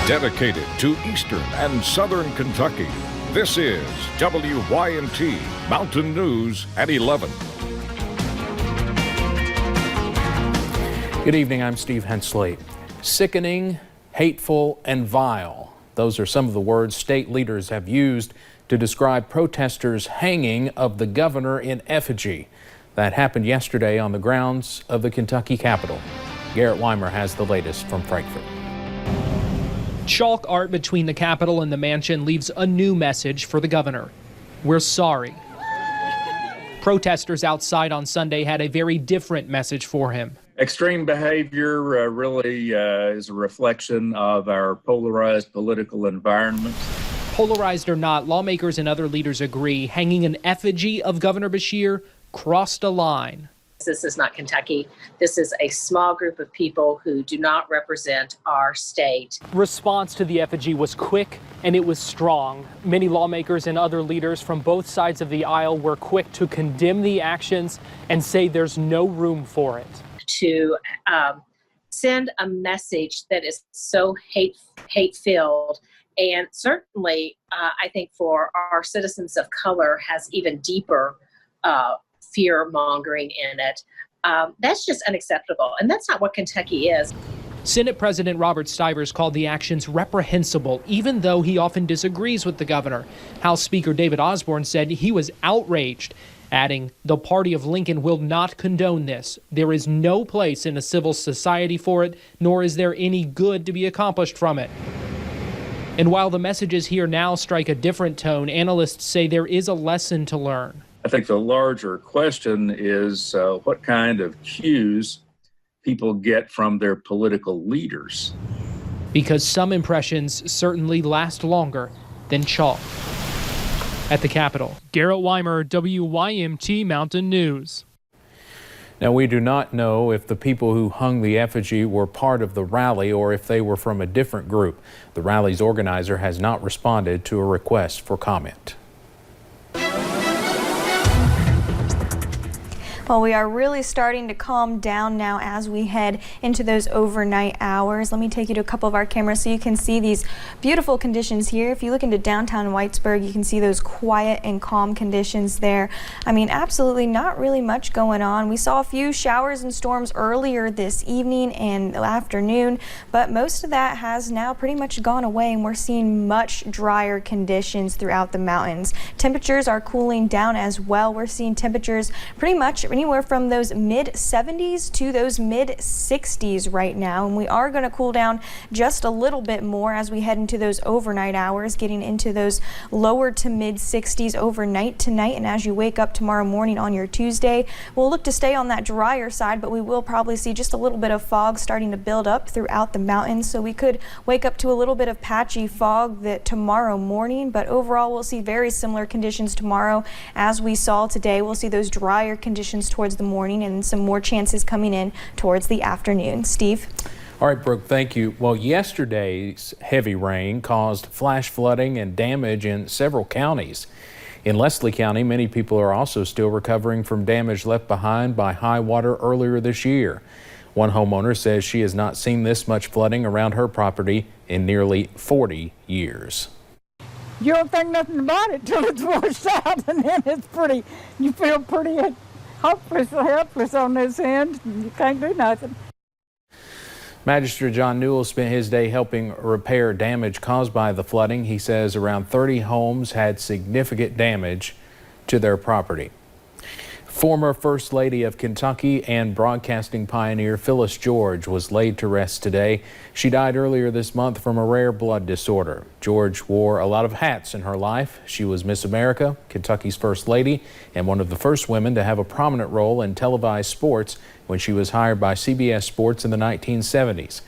Dedicated to Eastern and Southern Kentucky, this is WYMT Mountain News at 11. Good evening, I'm Steve Hensley. Sickening, hateful, and vile. Those are some of the words state leaders have used to describe protesters' hanging of the governor in Effigy. That happened yesterday on the grounds of the Kentucky Capitol. Garrett Weimer has the latest from Frankfort. Chalk art between the Capitol and the mansion leaves a new message for the governor. We're sorry. Protesters outside on Sunday had a very different message for him. Extreme behavior really is a reflection of our polarized political environment. Polarized or not, lawmakers and other leaders agree hanging an effigy of Governor Beshear crossed a line. This is not Kentucky. This is a small group of people who do not represent our state. Response to the effigy was quick and it was strong. Many lawmakers and other leaders from both sides of the aisle were quick to condemn the actions and say there's no room for it. To send a message that is so hate-filled, and certainly I think for our citizens of color has even deeper fear-mongering in it. That's just unacceptable, and that's not what Kentucky is. Senate President Robert Stivers called the actions reprehensible, even though he often disagrees with the governor. House Speaker David Osborne said he was outraged, adding, "The party of Lincoln will not condone this. There is no place in a civil society for it, nor is there any good to be accomplished from it." And while the messages here now strike a different tone, analysts say there is a lesson to learn. I think the larger question is what kind of cues people get from their political leaders. Because some impressions certainly last longer than chalk. At the Capitol, Garrett Weimer, WYMT Mountain News. Now, we do not know if the people who hung the effigy were part of the rally or if they were from a different group. The rally's organizer has not responded to a request for comment. Well, we are really starting to calm down now as we head into those overnight hours. Let me take you to a couple of our cameras so you can see these beautiful conditions here. If you look into downtown Whitesburg, you can see those quiet and calm conditions there. I mean, absolutely not really much going on. We saw a few showers and storms earlier this evening and afternoon, but most of that has now pretty much gone away, and we're seeing much drier conditions throughout the mountains. Temperatures are cooling down as well. We're seeing temperatures pretty much anywhere from those mid-70s to those mid-60s right now, and we are going to cool down just a little bit more as we head into those overnight hours, getting into those lower to mid-60s overnight tonight. And as you wake up tomorrow morning on your Tuesday, we'll look to stay on that drier side, but we will probably see just a little bit of fog starting to build up throughout the mountains, so we could wake up to a little bit of patchy fog that tomorrow morning. But overall, we'll see very similar conditions tomorrow as we saw today. We'll see those drier conditions towards the morning and some more chances coming in towards the afternoon. Steve? All right, Brooke, thank you. Well, yesterday's heavy rain caused flash flooding and damage in several counties. In Leslie County, many people are also still recovering from damage left behind by high water earlier this year. One homeowner says she has not seen this much flooding around her property in nearly 40 years. You don't think nothing about it till it's washed out, and then you feel pretty helpless on this end. You can't do nothing. Magistrate John Newell spent his day helping repair damage caused by the flooding. He says around 30 homes had significant damage to their property. Former First Lady of Kentucky and broadcasting pioneer Phyllis George was laid to rest today. She died earlier this month from a rare blood disorder. George wore a lot of hats in her life. She was Miss America, Kentucky's First Lady, and one of the first women to have a prominent role in televised sports when she was hired by CBS Sports in the 1970s.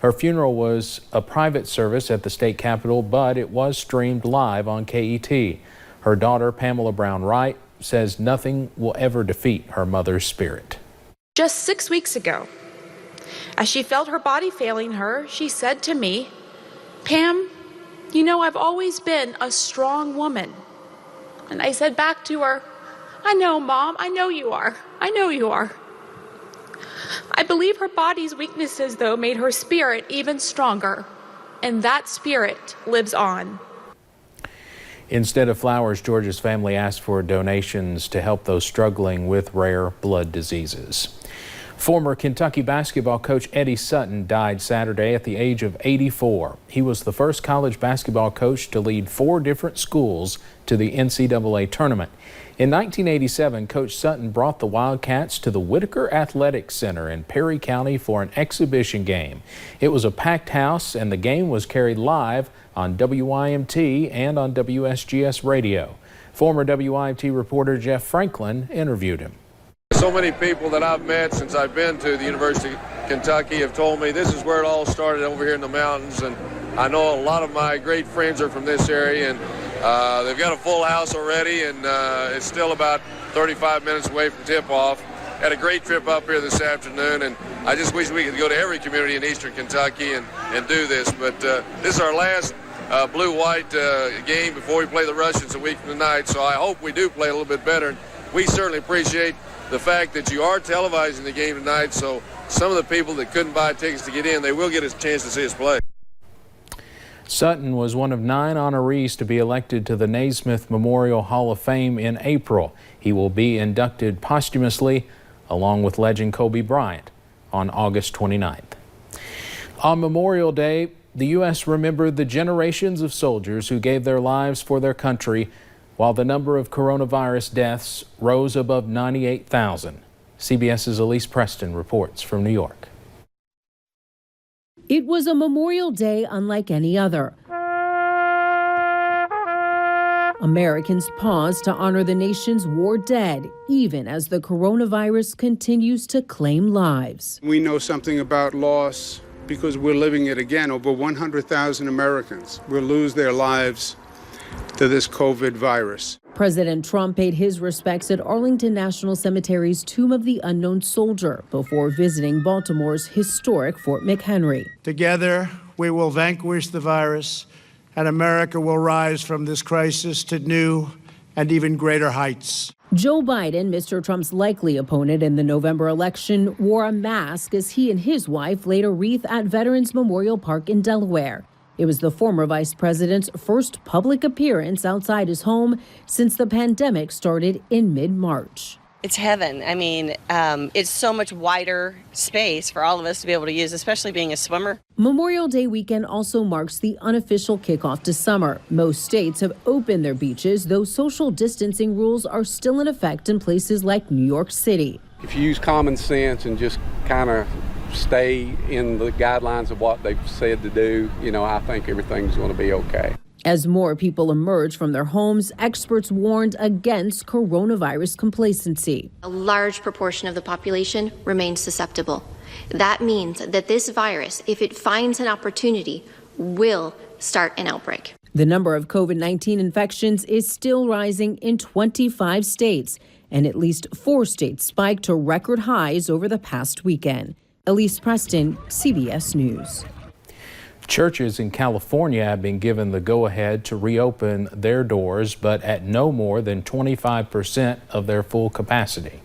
Her funeral was a private service at the state capitol, but it was streamed live on KET. Her daughter, Pamela Brown Wright, says nothing will ever defeat her mother's spirit. Just 6 weeks ago, as she felt her body failing her, she said to me, "Pam, you know, I've always been a strong woman." And I said back to her, "I know, Mom, I know you are. I know you are." I believe her body's weaknesses, though, made her spirit even stronger. and that spirit lives on. Instead of flowers, Georgia's family asked for donations to help those struggling with rare blood diseases. Former Kentucky basketball coach Eddie Sutton died Saturday at the age of 84. He was the first college basketball coach to lead 4 different schools to the NCAA tournament. In 1987, Coach Sutton brought the Wildcats to the Whitaker Athletic Center in Perry County for an exhibition game. It was a packed house, and the game was carried live on WYMT and on WSGS radio. Former WYMT reporter Jeff Franklin interviewed him. So many people that I've met since I've been to the University of Kentucky have told me this is where it all started over here in the mountains, and I know a lot of my great friends are from this area, and they've got a full house already, and it's still about 35 minutes away from tip-off. Had a great trip up here this afternoon, and I just wish we could go to every community in eastern Kentucky and do this, but this is our last blue-white game before we play the Russians a week from tonight, so I hope we do play a little bit better. And we certainly appreciate the fact that you are televising the game tonight, so some of the people that couldn't buy tickets to get in, they will get a chance to see us play. Sutton was one of 9 honorees to be elected to the Naismith Memorial Hall of Fame in April. He will be inducted posthumously along with legend Kobe Bryant on August 29th. On Memorial Day, the U.S. remembered the generations of soldiers who gave their lives for their country, while the number of coronavirus deaths rose above 98,000. CBS's Elise Preston reports from New York. It was a Memorial Day unlike any other. Americans paused to honor the nation's war dead, even as the coronavirus continues to claim lives. We know something about loss because we're living it again. Over 100,000 Americans will lose their lives to this COVID virus. President Trump paid his respects at Arlington National Cemetery's Tomb of the Unknown Soldier before visiting Baltimore's historic Fort McHenry. Together, we will vanquish the virus, and America will rise from this crisis to new and even greater heights. Joe Biden, Mr. Trump's likely opponent in the November election, wore a mask as he and his wife laid a wreath at Veterans Memorial Park in Delaware. It was the former vice president's first public appearance outside his home since the pandemic started in mid-March. It's heaven. I mean, it's so much wider space for all of us to be able to use, especially being a swimmer. Memorial Day weekend also marks the unofficial kickoff to summer. Most states have opened their beaches, though social distancing rules are still in effect in places like New York City. If you use common sense and just kind of stay in the guidelines of what they've said to do, I think everything's going to be okay. As more people emerge from their homes, experts warned against coronavirus complacency. A large proportion of the population remains susceptible. That means that this virus, if it finds an opportunity, will start an outbreak. The number of COVID-19 infections is still rising in 25 states, and at least 4 states spiked to record highs over the past weekend. Elise Preston, CBS News. Churches in California have been given the go-ahead to reopen their doors, but at no more than 25% of their full capacity.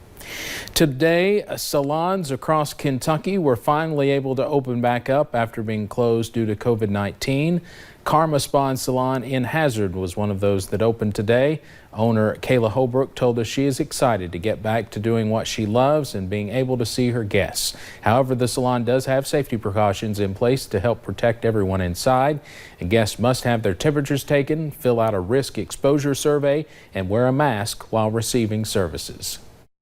Today, salons across Kentucky were finally able to open back up after being closed due to COVID-19. Karma Spa and Salon in Hazard was one of those that opened today. Owner Kayla Holbrook told us she is excited to get back to doing what she loves and being able to see her guests. However, the salon does have safety precautions in place to help protect everyone inside. And guests must have their temperatures taken, fill out a risk exposure survey, and wear a mask while receiving services.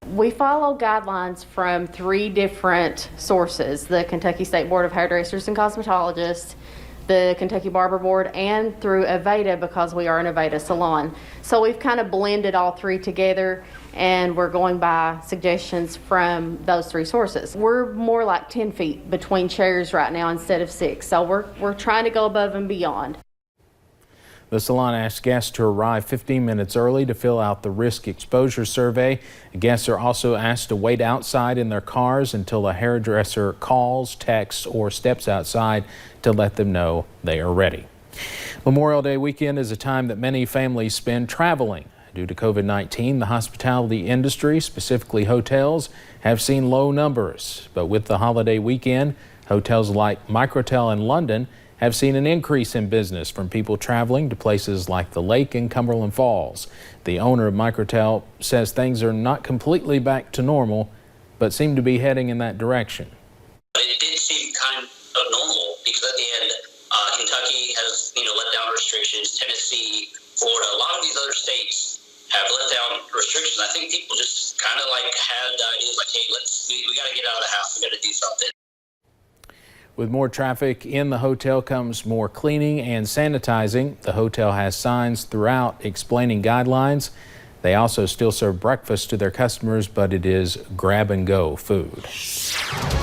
We follow guidelines from 3 different sources: the Kentucky State Board of Hairdressers and Cosmetologists, the Kentucky Barber Board, and through Aveda, because we are an Aveda salon. So we've kind of blended all 3 together, and we're going by suggestions from those 3 sources. We're more like 10 feet between chairs right now instead of 6, so we're trying to go above and beyond. The salon asked guests to arrive 15 minutes early to fill out the risk exposure survey. Guests are also asked to wait outside in their cars until a hairdresser calls, texts, or steps outside to let them know they are ready. Memorial Day weekend is a time that many families spend traveling. Due to COVID-19, the hospitality industry, specifically hotels, have seen low numbers. But with the holiday weekend, hotels like Microtel in London have seen an increase in business from people traveling to places like the lake in Cumberland Falls. The owner of Microtel says things are not completely back to normal, but seem to be heading in that direction. It did seem kind of normal because at the end, Kentucky has, let down restrictions. Tennessee, Florida, a lot of these other states have let down restrictions. I think people just kind of had ideas like, hey, we got to get out of the house. We got to do something. With more traffic in the hotel comes more cleaning and sanitizing. The hotel has signs throughout explaining guidelines. They also still serve breakfast to their customers, but it is grab-and-go food.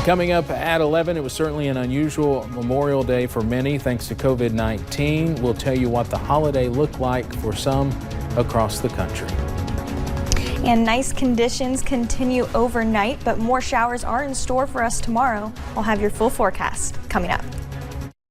Coming up at 11, it was certainly an unusual Memorial Day for many thanks to COVID-19. We'll tell you what the holiday looked like for some across the country. And nice conditions continue overnight, but more showers are in store for us tomorrow. We'll have your full forecast coming up.